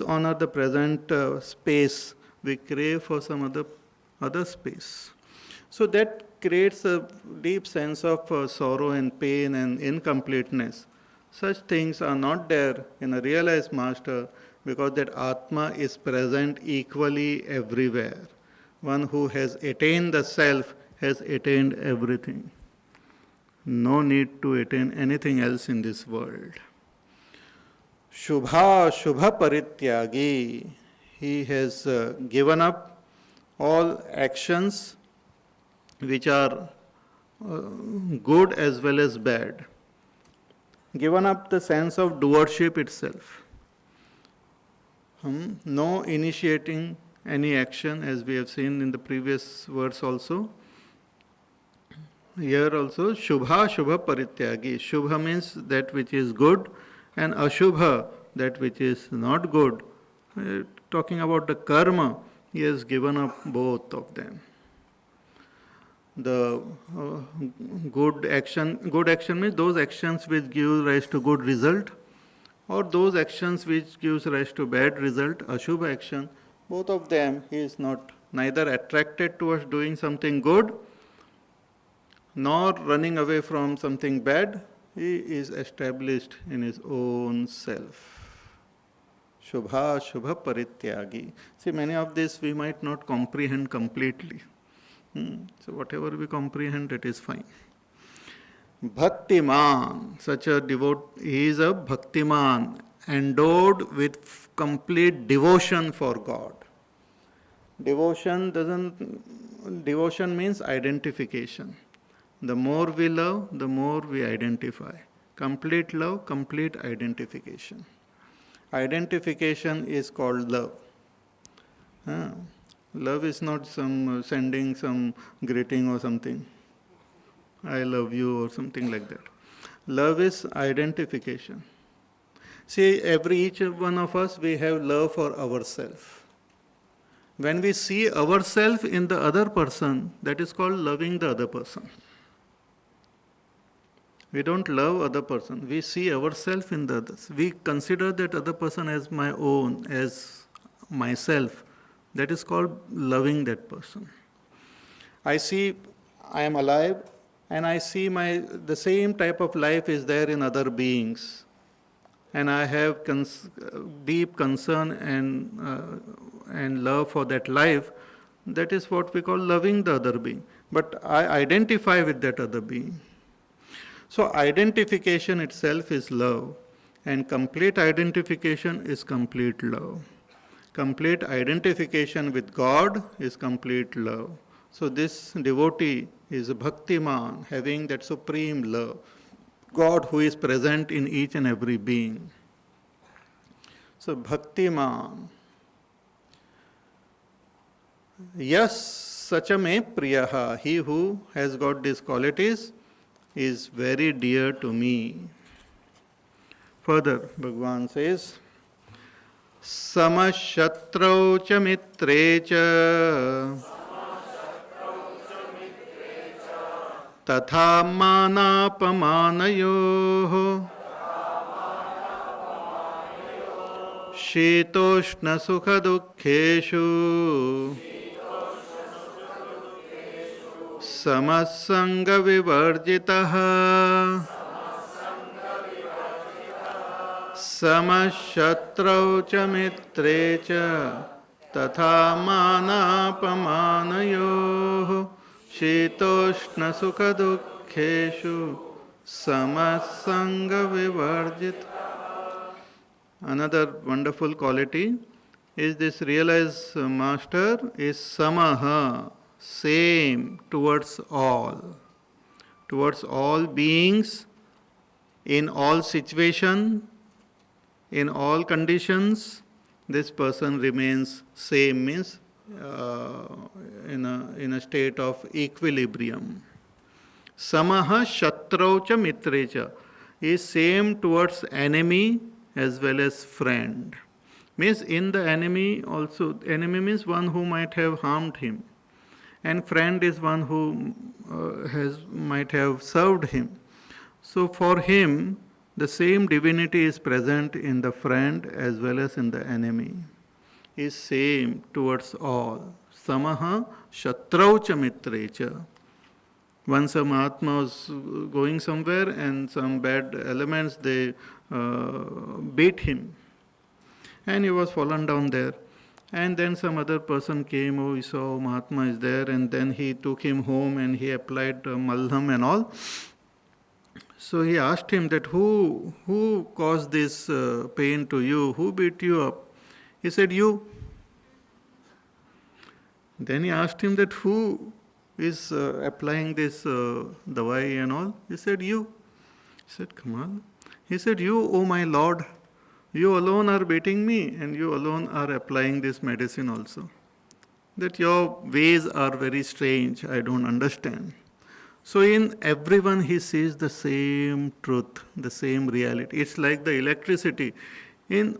honor the present space, we crave for some other space. So that creates a deep sense of sorrow and pain and incompleteness. Such things are not there in a realized master because that Atma is present equally everywhere. One who has attained the self has attained everything. No need to attain anything else in this world. Shubha Shubha Parityagi. He has given up all actions which are good as well as bad. Given up the sense of doership itself. No initiating any action, as we have seen in the previous verse also. Here also, Shubha Shubha Parityagi. Shubha means that which is good, and Ashubha, that which is not good. Talking about the karma, he has given up both of them. The good action means those actions which give rise to good result, or those actions which gives rise to bad result, Ashubha action. Both of them, he is not neither attracted towards doing something good, nor running away from something bad. He is established in his own self. Shubha Shubha Parityagi. See, many of this we might not comprehend completely. So whatever we comprehend, it is fine. Bhaktiman, such a he is a Bhaktiman, endowed with complete devotion for God. Devotion means identification. The more we love, the more we identify. Complete love, complete identification. Identification is called love. Love is not some sending some greeting or something. I love you or something like that. Love is identification. See, each one of us, we have love for ourselves. When we see ourselves in the other person, that is called loving the other person. We don't love other person. We see ourselves in the others. We consider that other person as my own, as myself. That is called loving that person. I see I am alive, and I see the same type of life is there in other beings. And I have deep concern and love for that life. That is what we call loving the other being. But I identify with that other being. So identification itself is love, and complete identification is complete love. Complete identification with God is complete love. So this devotee is a Bhaktiman, having that supreme love. God who is present in each and every being. So Bhaktiman. Yes, Sachame Priyaha. He who has got these qualities is very dear to me. Further, Bhagavan says, Samashatrau cha mitre cha tatha manapamanayoh shitoshna sukha dukkheshu samasanga vivarjitah samashatrau cha mitre cha tatha manapamanayoh shitoshna sukha dukkheshu samasanga vivarjitah. Another wonderful quality is this realized master is samaha, same towards all beings, in all situations, in all conditions. This person remains same, means in a state of equilibrium. Samaha shatrau cha mitre cha is same towards enemy as well as friend. Means in the enemy also, enemy means one who might have harmed him, and friend is one who might have served him. So for him, The same divinity is present in the friend as well as in the enemy. Is same towards all. Samaha shatraucha mitrecha. Once a Mahatma was going somewhere and some bad elements, they beat him. And he was fallen down there. And then some other person came, oh, he saw Mahatma is there, and then he took him home and he applied malham and all. So he asked him that who caused this pain to you? Who beat you up? He said, you. Then he asked him that who is applying this dawai and all? He said, you. He said, Kamal. He said, you, oh my Lord, you alone are beating me and you alone are applying this medicine also. That your ways are very strange, I don't understand. So in everyone he sees the same truth, the same reality. It's like the electricity. In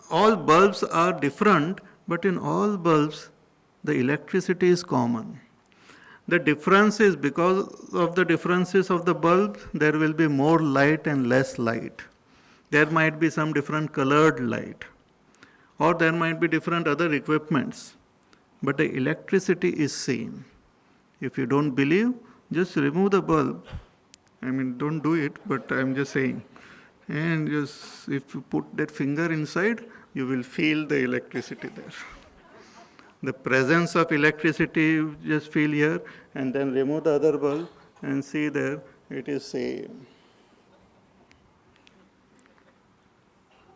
all bulbs are different, but in all bulbs the electricity is common. The difference is because of the differences of the bulb, there will be more light and less light. There might be some different colored light, or there might be different other equipments, but the electricity is same. If you don't believe, just remove the bulb. I mean, don't do it, but I'm just saying. And just if you put that finger inside, you will feel the electricity there. The presence of electricity, you just feel here, and then remove the other bulb and see there, it is same.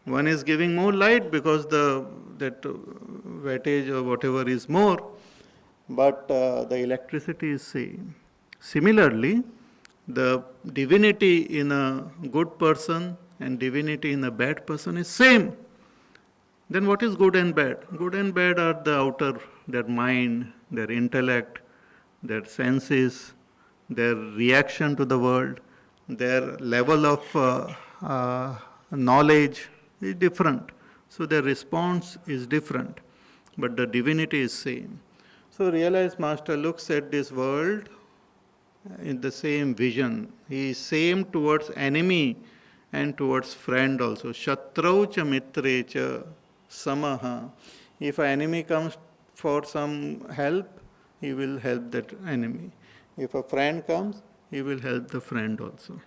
One is giving more light because that wattage or whatever is more, but the electricity is same. Similarly, the divinity in a good person and divinity in a bad person is same. Then what is good and bad? Good and bad are the outer, their mind, their intellect, their senses, their reaction to the world, their level of knowledge is different. So their response is different, but the divinity is same. So realized master looks at this world in the same vision. He is same towards enemy and towards friend also. Shatraucha mitrecha samaha. If an enemy comes for some help, he will help that enemy. If a friend comes, he will help the friend also.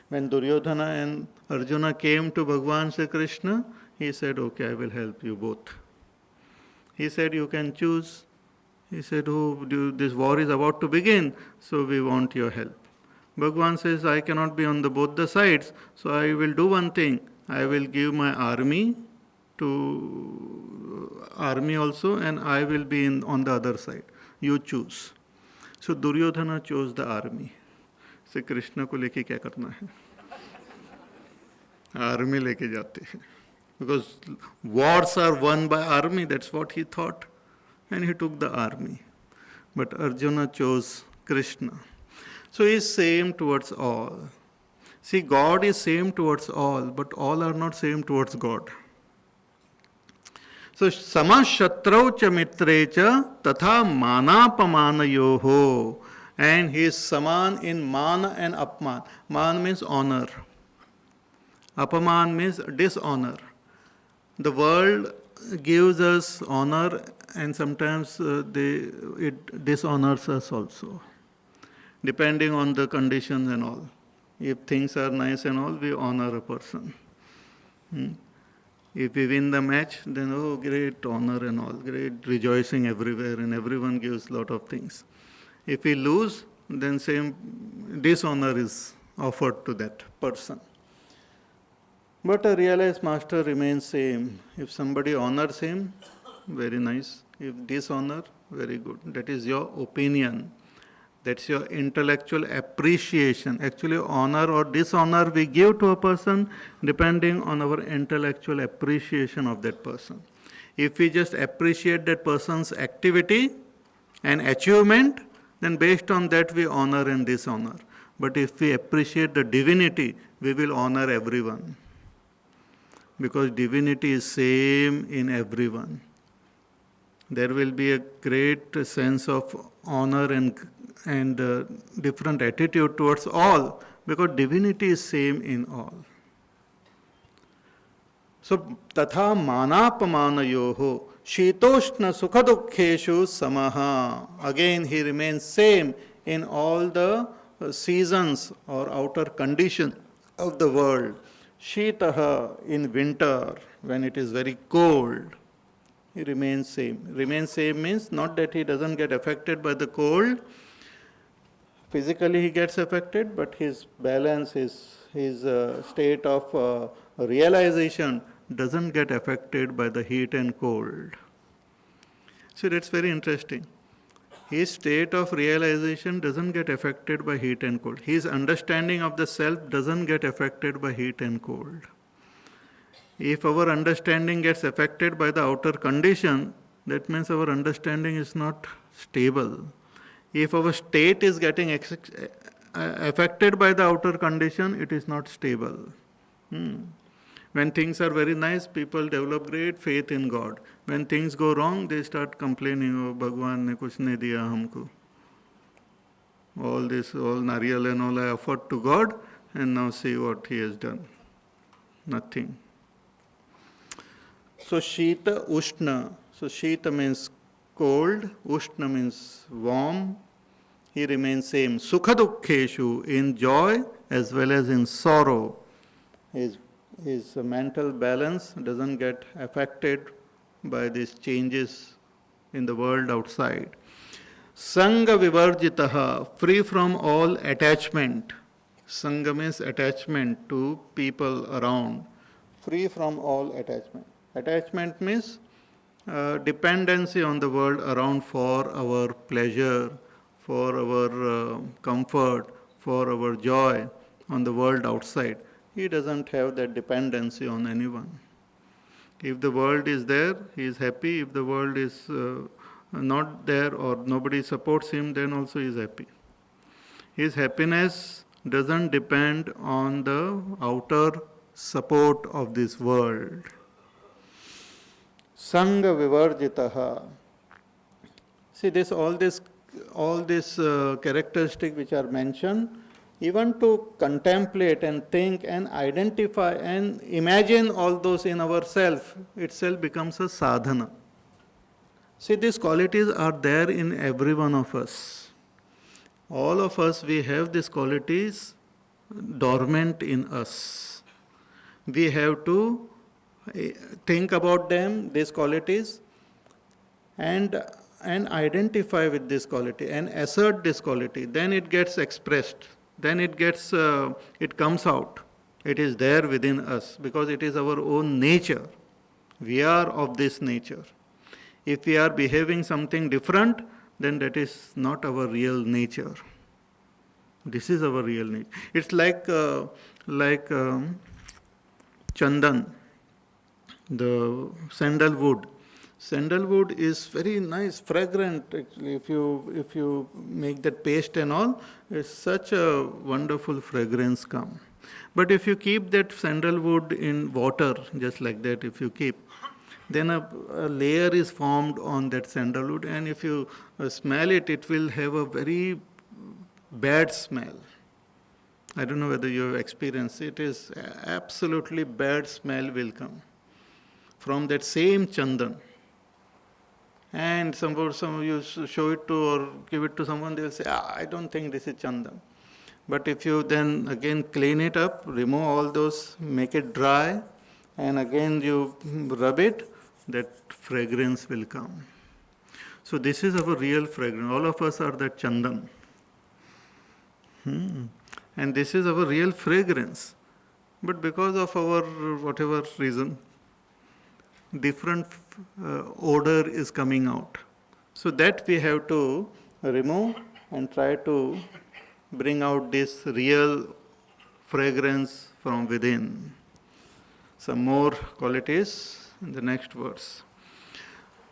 When Duryodhana and Arjuna came to Bhagavan Sri Krishna, he said, okay, I will help you both. He said, you can choose. He said, oh, this war is about to begin, so we want your help. Bhagavan says, I cannot be on both the sides, so I will do one thing. I will give my army also, and I will be on the other side. You choose. So Duryodhana chose the army. से कृष्ण को लेके क्या करना है army लेके जाते हैं because wars are won by army, that's what he thought, and he took the army. But Arjuna chose Krishna. So he is same towards all. See, God is same towards all, but all are not same towards God. So samashatrau cha mitre cha tatha manapamanayoho. And he is saman in mana and apman. Man means honor. Apaman means dishonor. The world gives us honor, and sometimes it dishonors us also, depending on the conditions and all. If things are nice and all, we honor a person. If we win the match, then oh, great honor and all, great rejoicing everywhere, and everyone gives a lot of things. If we lose, then same dishonor is offered to that person. But a realized master remains same. If somebody honors him, very nice. If dishonor, very good. That is your opinion. That's your intellectual appreciation. Actually, honor or dishonor we give to a person depending on our intellectual appreciation of that person. If we just appreciate that person's activity and achievement, then based on that we honor and dishonor. But if we appreciate the divinity, we will honor everyone. Because divinity is same in everyone. There will be a great sense of honor and different attitude towards all, because divinity is same in all. So, tatha manapamanayoho shitoshna sukhadukheshu samaha. Again, he remains same in all the seasons or outer conditions of the world. Shitaha in winter, when it is very cold, he remains same. Remains same means not that he doesn't get affected by the cold. Physically he gets affected, but his balance, his state of realization doesn't get affected by the heat and cold. So that's very interesting. His state of realization doesn't get affected by heat and cold. His understanding of the self doesn't get affected by heat and cold. If our understanding gets affected by the outer condition, that means our understanding is not stable. If our state is getting affected by the outer condition, it is not stable. When things are very nice, people develop great faith in God. When things go wrong, they start complaining, oh, Bhagwan ne kuch nahi diya humko. All nariyal and all I offered to God, and now see what he has done. Nothing. So Shita Ushna. So Shita means cold, Ushna means warm. He remains same. Sukha dukkheshu, in joy as well as in sorrow. His mental balance doesn't get affected by these changes in the world outside. Sangha vivarjitaha, free from all attachment. Sangha means attachment to people around. Free from all attachment. Attachment means dependency on the world around for our pleasure, for our comfort, for our joy on the world outside. He doesn't have that dependency on anyone. If the world is there, he is happy. If the world is not there or nobody supports him, then also he is happy. His happiness doesn't depend on the outer support of this world. Sangha vivarjitaha. See, all these characteristics which are mentioned, even to contemplate and think and identify and imagine all those in ourselves itself becomes a sadhana. See, these qualities are there in every one of us. All of us, we have these qualities dormant in us. We have to think about them, these qualities, and identify with this quality and assert this quality. Then it gets expressed. Then it comes out. It is there within us because it is our own nature. We are of this nature. If we are behaving something different, then that is not our real nature. This is our real nature. It's like chandan, the sandalwood. Sandalwood is very nice, fragrant. Actually, if you make that paste and all, it's such a wonderful fragrance come. But if you keep that sandalwood in water, just like that, if you keep, then a layer is formed on that sandalwood, and if you smell it, it will have a very bad smell. I don't know whether you have experienced it. It is absolutely bad smell will come from that same chandan. And some of you show it to or give it to someone, they will say, I don't think this is chandan. But if you then again clean it up, remove all those, make it dry, and again you rub it, that fragrance will come. So this is our real fragrance. All of us are that chandan. And this is our real fragrance. But because of our whatever reason, different odor is coming out. So that we have to remove and try to bring out this real fragrance from within. Some more qualities in the next verse.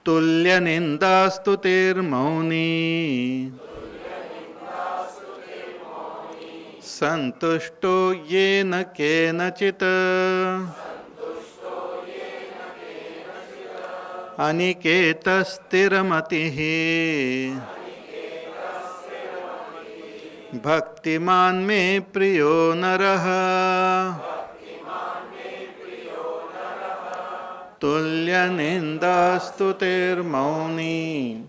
Tulya nindastutir mauni santushto yena kenachita Aniketa stiramatihi Bhaktiman me priyo naraha tulya ninda stutir mauni.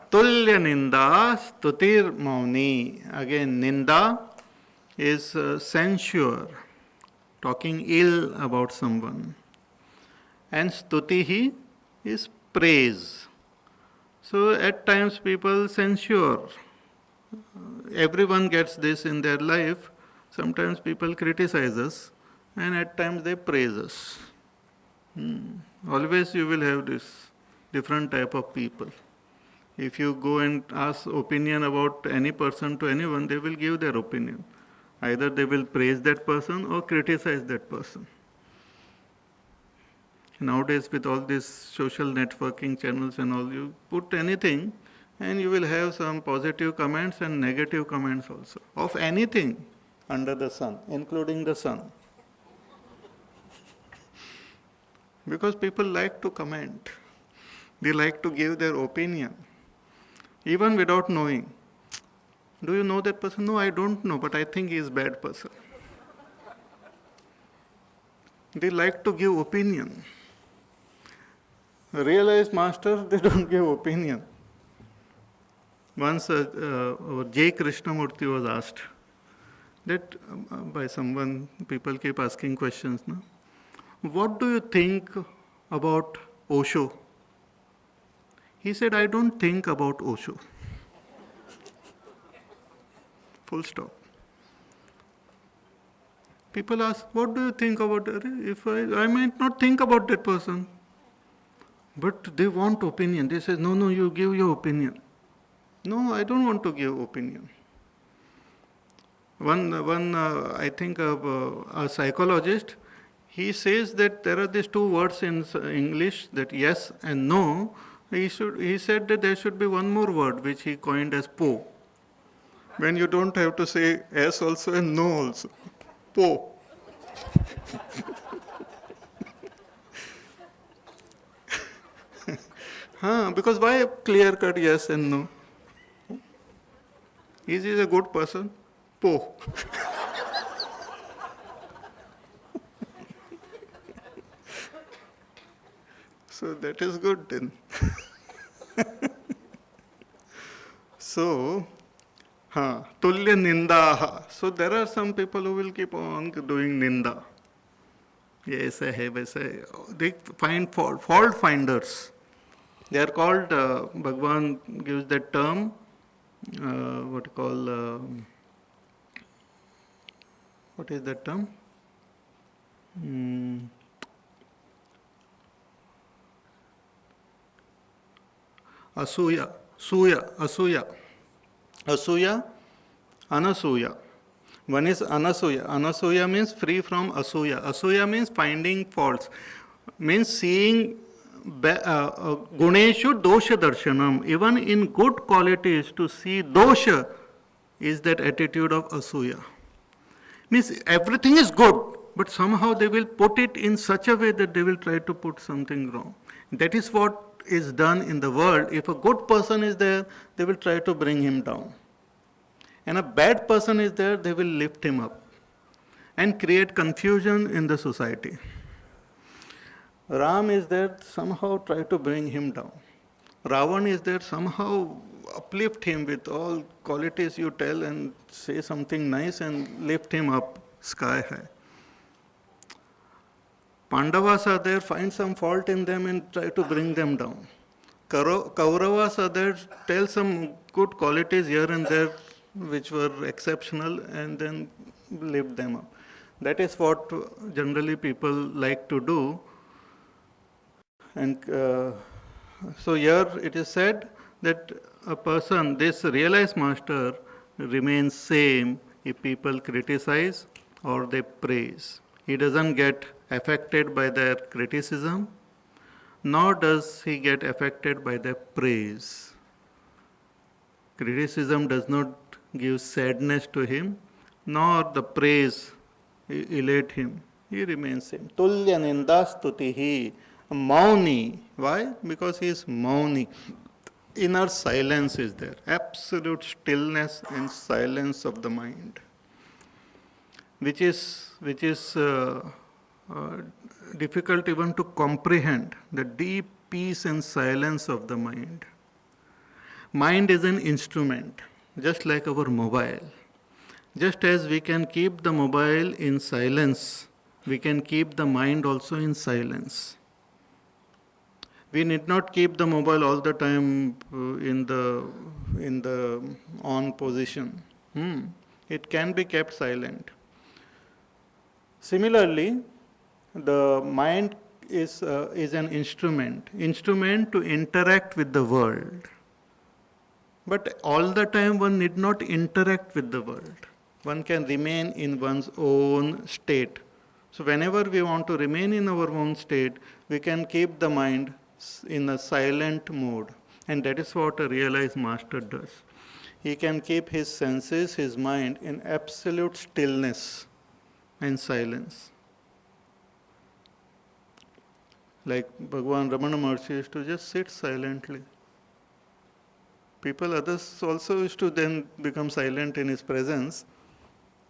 Tulya ninda stutir mauni. Again, ninda is censure, talking ill about someone. And stutihi is praise. So at times people censure. Everyone gets this in their life. Sometimes people criticize us and at times they praise us. Always you will have this different type of people. If you go and ask opinion about any person to anyone, they will give their opinion. Either they will praise that person or criticize that person. Nowadays with all these social networking channels and all, you put anything and you will have some positive comments and negative comments also. Of anything under the sun, including the sun. Because people like to comment. They like to give their opinion. Even without knowing. Do you know that person? No, I don't know, but I think he is a bad person. They like to give opinion. Realized masters, they don't give opinion. Once J. Krishnamurti was asked that by someone, people keep asking questions. No? What do you think about Osho? He said, I don't think about Osho. Full stop. People ask, what do you think about it? If I might not think about that person. But they want opinion. They say, no, you give your opinion. No, I don't want to give opinion. I think a psychologist, he says that there are these two words in English, that yes and no. He said that there should be one more word which he coined as po. When you don't have to say yes also and no also. Po. Because why clear cut yes and no? Is he a good person? Po. So that is good then. So, tulya ninda. So there are some people who will keep on doing ninda. Yes, I have. They find fault finders. They are called, Bhagavan gives that term, what is that term? Asuya, anasuya. One is anasuya. Anasuya means free from asuya. Asuya means finding faults. Means seeing guneshu dosha darshanam. Even in good qualities, to see dosha is that attitude of asuya. Means everything is good, but somehow they will put it in such a way that they will try to put something wrong. That is what is done in the world. If a good person is there, they will try to bring him down. And a bad person is there, they will lift him up and create confusion in the society. Ram is there, somehow try to bring him down. Ravan is there, somehow uplift him with all qualities you tell and say something nice and lift him up sky high. Pandavas are there, find some fault in them and try to bring them down. Kauravas are there, tell some good qualities here and there which were exceptional and then lift them up. That is what generally people like to do. And so here it is said that a person, this realized master, remains same if people criticize or they praise. He doesn't get affected by their criticism, nor does he get affected by their praise. Criticism does not give sadness to him, nor the praise elate him. He remains same. Tulya nindastutihi. Mauni. Why? Because he is mauni. Inner silence is there. Absolute stillness and silence of the mind. Which is difficult even to comprehend. The deep peace and silence of the mind. Mind is an instrument, just like our mobile. Just as we can keep the mobile in silence, we can keep the mind also in silence. We need not keep the mobile all the time in the on position. It can be kept silent. Similarly, the mind is an instrument to interact with the world. But all the time one need not interact with the world. One can remain in one's own state. So whenever we want to remain in our own state, we can keep the mind in a silent mode. And that is what a realized master does. He can keep his senses, his mind in absolute stillness and silence. Like Bhagavan Ramana Maharshi used to just sit silently. Others also used to then become silent in his presence.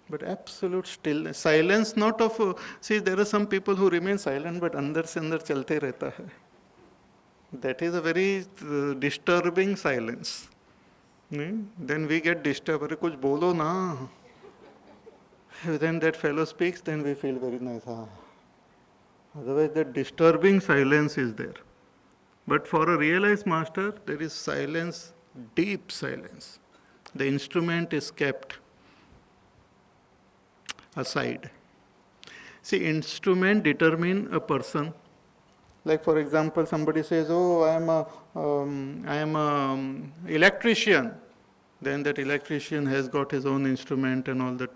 But absolute stillness. Silence not of... see, there are some people who remain silent but andar se andar chalte rehta hai. That is a very disturbing silence. Then we get disturbed. Arre kuch bolo na. Then that fellow speaks, then we feel very nice. Otherwise, that disturbing silence is there. But for a realized master, there is silence, deep silence. The instrument is kept aside. See, instrument determine a person. Like for example, somebody says, "Oh, I am a electrician." Then that electrician has got his own instrument and all the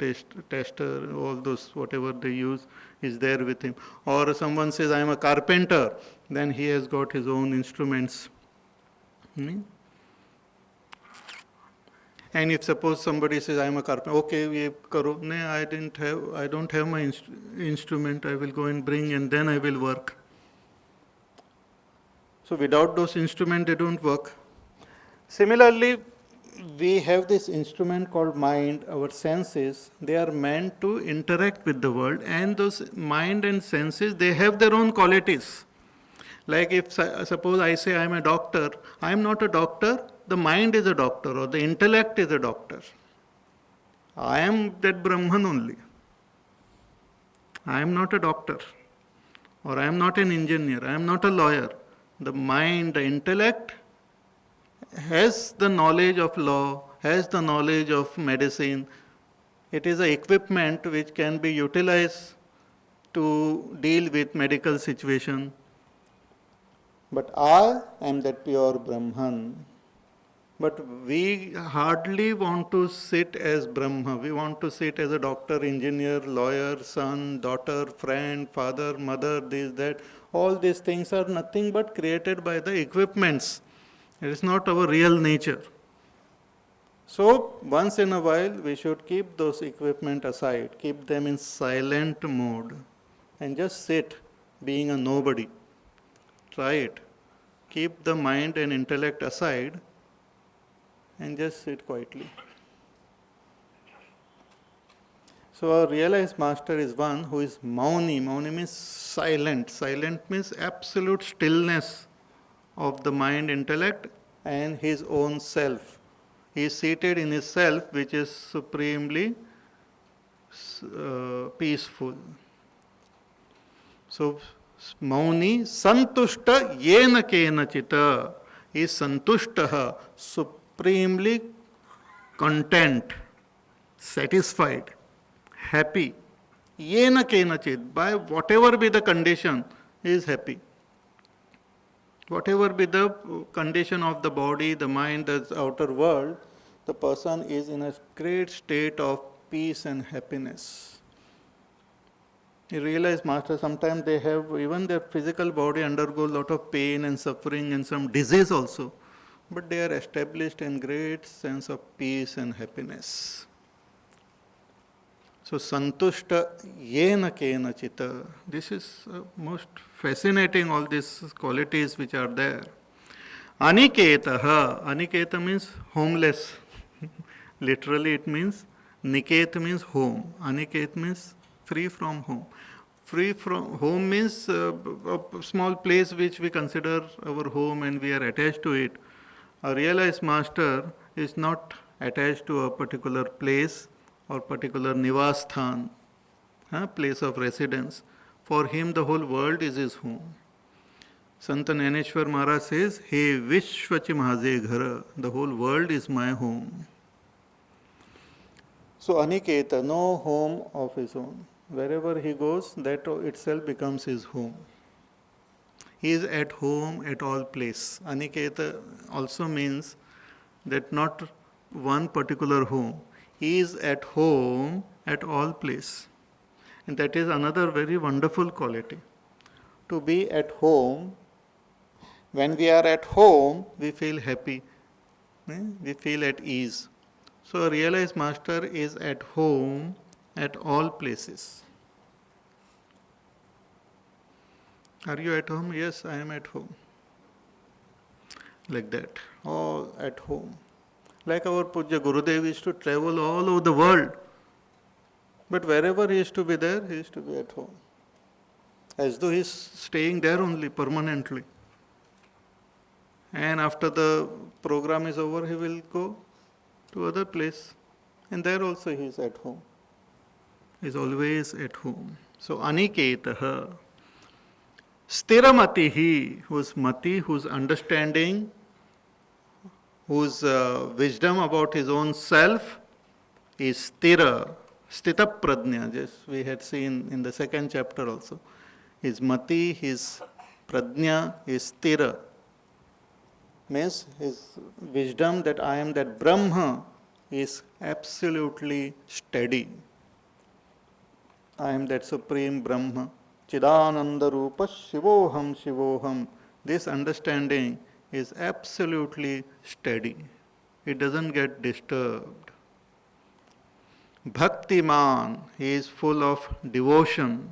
tester, all those whatever they use is there with him. Or someone says, "I am a carpenter," then he has got his own instruments. And if suppose somebody says, "I am a carpenter," okay, ye karo. No, I don't have my instrument. I will go and bring and then I will work. So without those instruments, they don't work. Similarly, we have this instrument called mind, our senses. They are meant to interact with the world, and those mind and senses, they have their own qualities. Like if suppose I say I am a doctor, I am not a doctor, the mind is a doctor or the intellect is a doctor. I am that Brahman only. I am not a doctor, or I am not an engineer, I am not a lawyer. The mind, the intellect has the knowledge of law, has the knowledge of medicine. It is an equipment which can be utilized to deal with medical situation. But I am that pure Brahman. But we hardly want to sit as Brahma. We want to sit as a doctor, engineer, lawyer, son, daughter, friend, father, mother, this, that. All these things are nothing but created by the equipments. It is not our real nature. So, once in a while, we should keep those equipment aside, keep them in silent mode, and just sit, being a nobody. Try it. Keep the mind and intellect aside, and just sit quietly. So, our realized master is one who is mauni. Mauni means silent. Silent means absolute stillness of the mind, intellect, and his own self. He is seated in his self, which is supremely peaceful. So, mauni santushta yena kenachita. He is santushtaha, supremely content, satisfied, happy. Yena kenachit, by whatever be the condition, he is happy. Whatever be the condition of the body, the mind, the outer world, the person is in a great state of peace and happiness. You realize, Master, sometimes they have, even their physical body undergo a lot of pain and suffering and some disease also, but they are established in great sense of peace and happiness. So santushta yena kenachita. This is most fascinating, all these qualities which are there. Aniketaha. Aniketa means homeless. Literally it means, niket means home. Aniket means free from home. Free from home means a small place which we consider our home and we are attached to it. A realized master is not attached to a particular place or particular nivasthan, place of residence. For him the whole world is his home. Sant Jnaneshwar Maharaj says, He Vishwachi Mahaje Ghara, the whole world is my home. So Aniketa, no home of his own. Wherever he goes, that itself becomes his home. He is at home at all place. Aniketa also means that not one particular home. He is at home at all place. And that is another very wonderful quality. To be at home. When we are at home, we feel happy. We feel at ease. So a realized master is at home at all places. Are you at home? Yes, I am at home. Like that, all at home. Like our Pujya Gurudev used to travel all over the world. But wherever he is to be there, he is to be at home. As though he is staying there only permanently. And after the program is over, he will go to other place. And there also he is at home. He is always at home. So Aniketaha. Stiramatihi, whose mati, whose understanding, whose wisdom about his own self is stira, stita pradnya, just we had seen in the second chapter also. His mati, his pradnya is stira. Means his wisdom that I am that Brahma is absolutely steady. I am that supreme Brahma. Chidananda Rupa Shivoham Shivoham. This understanding is absolutely steady. It doesn't get disturbed. Bhaktiman, he is full of devotion.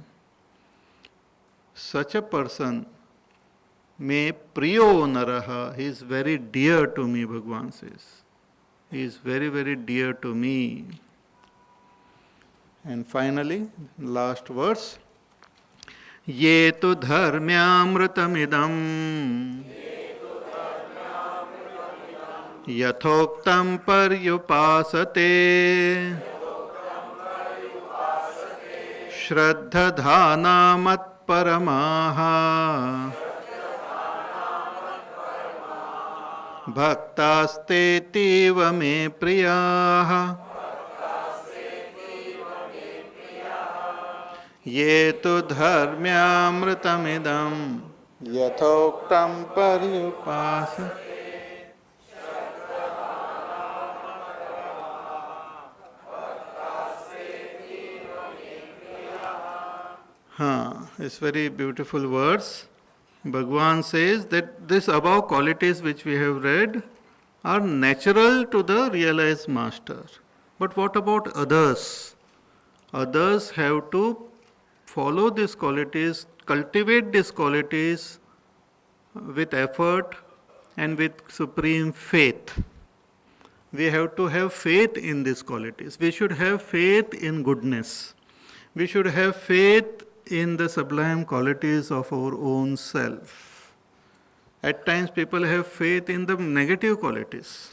Such a person, me priyo naraha, he is very dear to me, Bhagavan says. He is very, very dear to me. And finally, last verse. Ye tu dharmyamritamidam yathoktam paryupasate shraddha dhana mat paramaha bhaktaste tiva me priyaha ye tu dharmyamritamidam yathoktam paryupasate. It's very beautiful words. Bhagavan says that these above qualities which we have read are natural to the realized master. But what about others? Others have to follow these qualities, cultivate these qualities with effort and with supreme faith. We have to have faith in these qualities. We should have faith in goodness. We should have faith in the sublime qualities of our own self. At times people have faith in the negative qualities.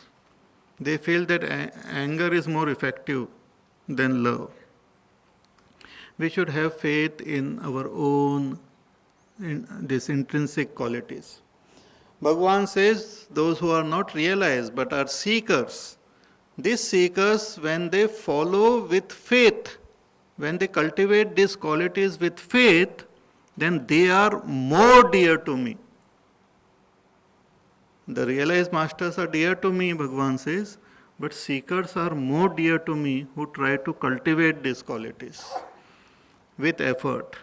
They feel that anger is more effective than love. We should have faith in our own, in these intrinsic qualities. Bhagavan says those who are not realized but are seekers, these seekers, when they follow with faith, when they cultivate these qualities with faith, then they are more dear to me. The realized masters are dear to me, Bhagavan says, but seekers are more dear to me who try to cultivate these qualities with effort.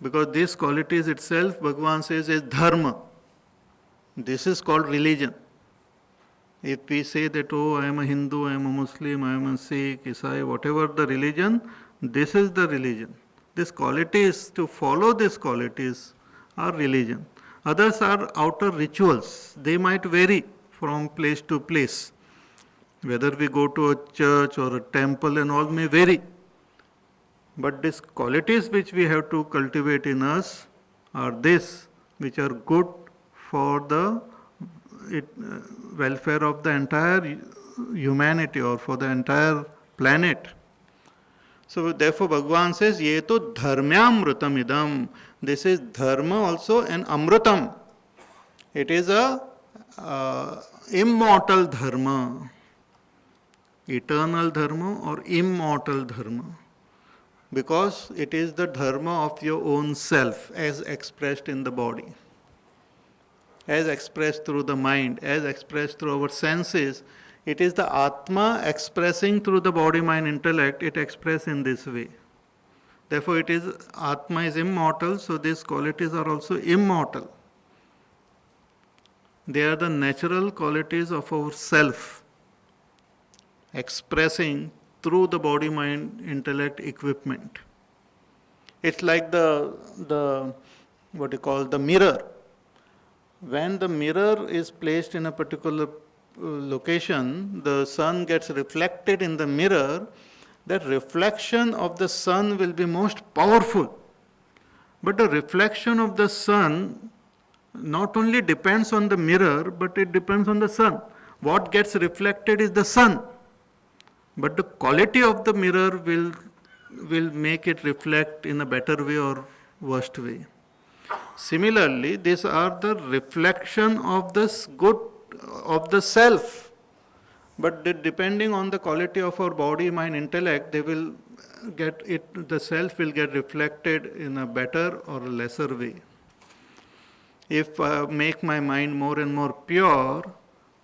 Because these qualities itself, Bhagavan says, is dharma. This is called religion. If we say that, oh, I am a Hindu, I am a Muslim, I am a Sikh, Isai, whatever the religion, this is the religion. These qualities, to follow these qualities are religion. Others are outer rituals. They might vary from place to place. Whether we go to a church or a temple and all may vary. But these qualities which we have to cultivate in us are this, which are good for the welfare of the entire humanity or for the entire planet. So therefore Bhagavan says, ye to dharmyamrutam idam. This is dharma also and amrutam. It is a immortal dharma. Eternal dharma or immortal dharma. Because it is the dharma of your own self as expressed in the body, as expressed through the mind, as expressed through our senses. It is the Atma expressing through the body, mind, intellect. It expresses in this way. Therefore, it is Atma is immortal, so these qualities are also immortal. They are the natural qualities of our self, expressing through the body, mind, intellect equipment. It's like the what you call the mirror. When the mirror is placed in a particular location, the sun gets reflected in the mirror. That reflection of the sun will be most powerful. But the reflection of the sun not only depends on the mirror, but it depends on the sun. What gets reflected is the sun. But the quality of the mirror will make it reflect in a better way or worst way. Similarly, these are the reflection of this good of the self. But depending on the quality of our body, mind, intellect, they will get it. The self will get reflected in a better or a lesser way. If I make my mind more and more pure,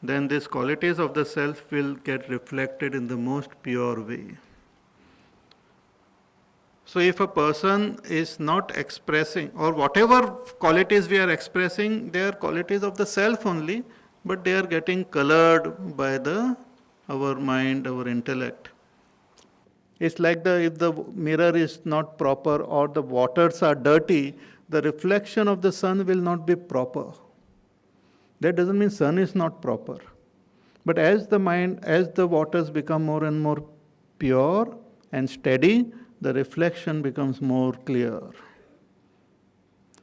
then these qualities of the self will get reflected in the most pure way. So if a person is not expressing, or whatever qualities we are expressing, they are qualities of the self only, but they are getting colored by our mind, our intellect. It's like if the mirror is not proper or the waters are dirty, the reflection of the sun will not be proper. That doesn't mean sun is not proper. But as the waters become more and more pure and steady, the reflection becomes more clear.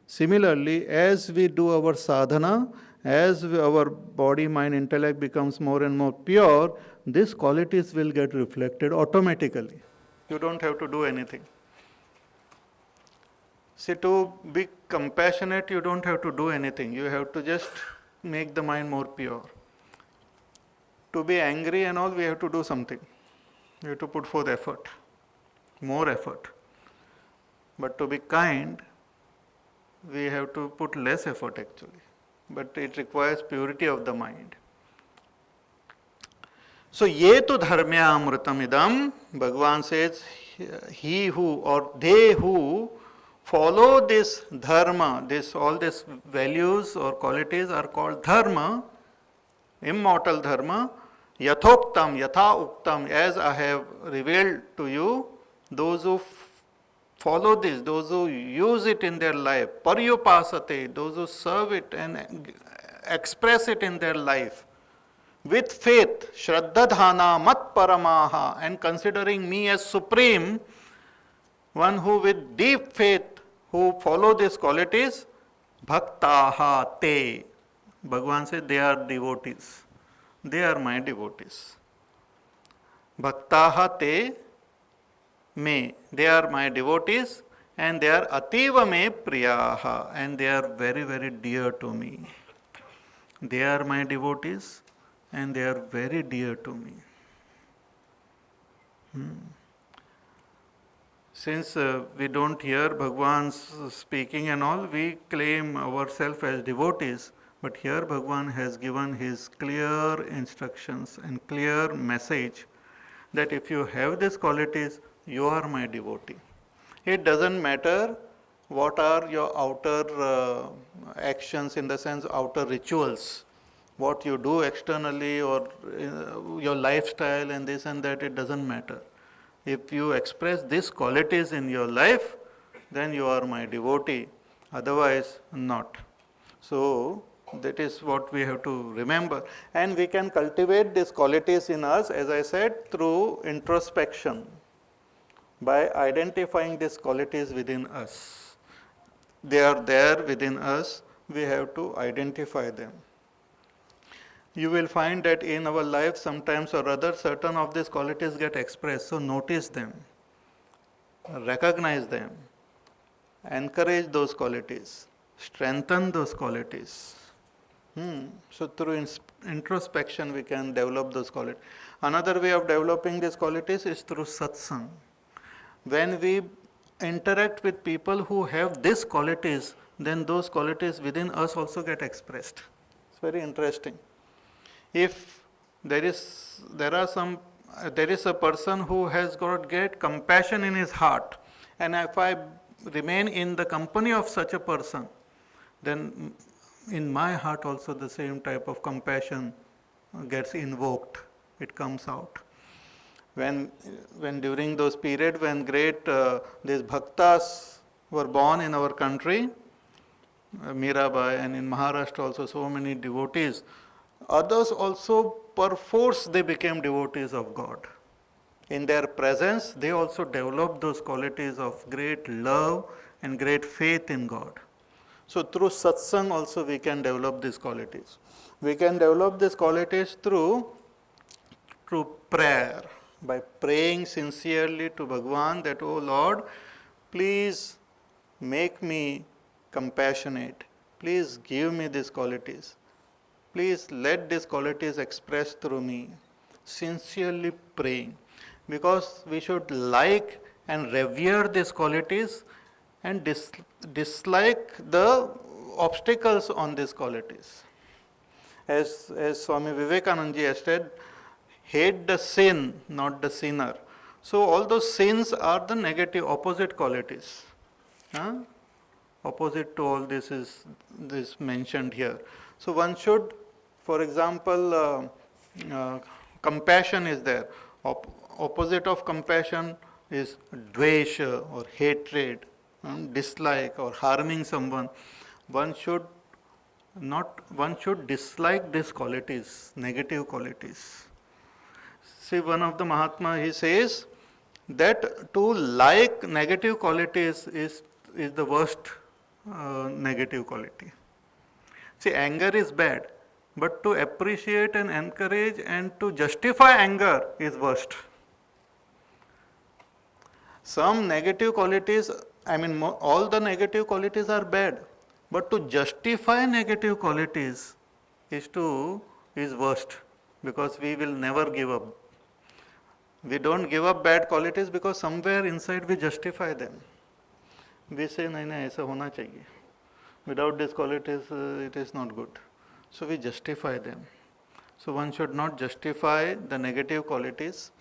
Similarly, as we do our sadhana, as our body, mind, intellect becomes more and more pure, these qualities will get reflected automatically. You don't have to do anything. See, to be compassionate, you don't have to do anything. You have to just make the mind more pure. To be angry and all, we have to do something. We have to put forth effort, more effort. But to be kind, we have to put less effort actually. But it requires purity of the mind. So, ye to dharmya amrutam idam, Bhagavan says, he who or they who follow this dharma, all these values or qualities are called dharma, immortal dharma, yathoktam, yatha uktam, as I have revealed to you, those who follow this, those who use it in their life, paryupasate, those who serve it and express it in their life, with faith, shraddhadhana mat paramaha, and considering me as supreme, one who with deep faith, who follow these qualities, bhaktaha te. Bhagavan says they are devotees. They are my devotees. Bhaktaha te me. They are my devotees and they are ativa me priyaha, and they are very, very dear to me. They are my devotees and they are very dear to me. Since we don't hear Bhagavan speaking and all, we claim ourselves as devotees. But here Bhagavan has given his clear instructions and clear message that if you have these qualities, you are my devotee. It doesn't matter what are your outer actions, in the sense outer rituals. what you do externally or your lifestyle and this and that, it doesn't matter. If you express these qualities in your life, then you are my devotee, otherwise not. So that is what we have to remember, and we can cultivate these qualities in us, as I said, through introspection, by identifying these qualities within us. They are there within us, we have to identify them. You will find that in our life sometimes or other certain of these qualities get expressed, so notice them, recognize them, encourage those qualities, strengthen those qualities. So through introspection we can develop those qualities. Another way of developing these qualities is through satsang. When we interact with people who have these qualities, then those qualities within us also get expressed. It's very interesting. If there is a person who has got great compassion in his heart, and if I remain in the company of such a person, then in my heart also the same type of compassion gets invoked, it comes out. When during those periods when great these bhaktas were born in our country, Mirabai, and in Maharashtra also so many devotees, others also perforce they became devotees of God. In their presence, they also developed those qualities of great love and great faith in God. So through satsang also we can develop these qualities. We can develop these qualities through prayer, by praying sincerely to Bhagavan that, oh Lord, please make me compassionate. Please give me these qualities. Please let these qualities express through me. Sincerely praying. Because we should like and revere these qualities and dislike the obstacles on these qualities. As Swami Vivekananda has said, hate the sin, not the sinner. So all those sins are the negative, opposite qualities. Opposite to all this is this mentioned here. So one should, for example, compassion is there. Opposite of compassion is dvesha or hatred, dislike or harming someone. One should dislike these qualities, negative qualities. See, one of the Mahatma, he says that to like negative qualities is the worst negative quality. See, anger is bad, but to appreciate and encourage and to justify anger is worst. Some negative qualities, all the negative qualities are bad, but to justify negative qualities is worst, because we will never give up. We don't give up bad qualities because somewhere inside we justify them. We say, nahi, aisa hona chahiye. Without these qualities, it is not good. So we justify them. So one should not justify the negative qualities.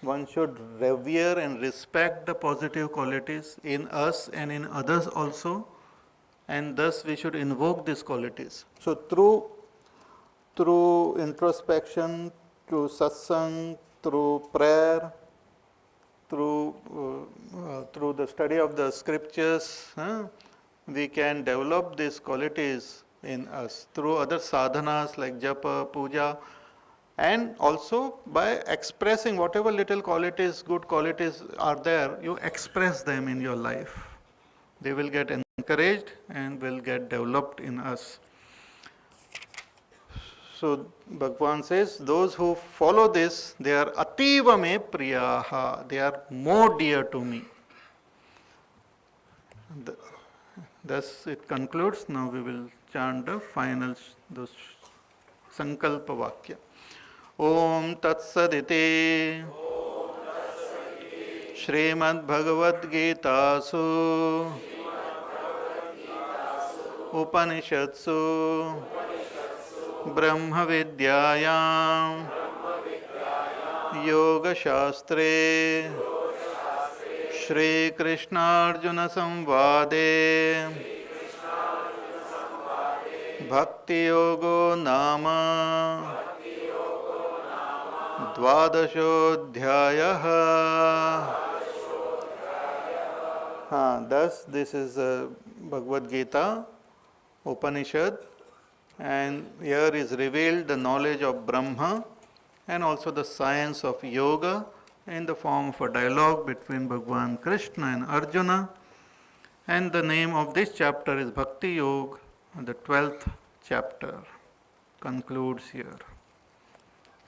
One should revere and respect the positive qualities in us and in others also. And thus we should invoke these qualities. So through introspection, through satsang, through prayer, through the study of the scriptures, we can develop these qualities in us through other sadhanas like japa, puja, and also by expressing whatever little qualities, good qualities are there, you express them in your life. They will get encouraged and will get developed in us. So Bhagavan says, those who follow this, they are ativa me priyaha, they are more dear to me. Thus it concludes. Now we will chant the final, those sankalpa vakya. Om Tat Saditi Srimad Bhagavad Gita Su Upanishadsu Brahma Vidyayam Yoga Shastre Shri Krishna Arjuna Samvade Bhakti Yogo Nama Dvadashodhyayah. Thus, this is Bhagavad Gita, Upanishad, and here is revealed the knowledge of Brahma and also the science of yoga in the form of a dialogue between Bhagwan Krishna and Arjuna. And the name of this chapter is Bhakti Yoga, the 12th chapter concludes here.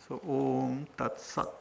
So, Om Tat Sat.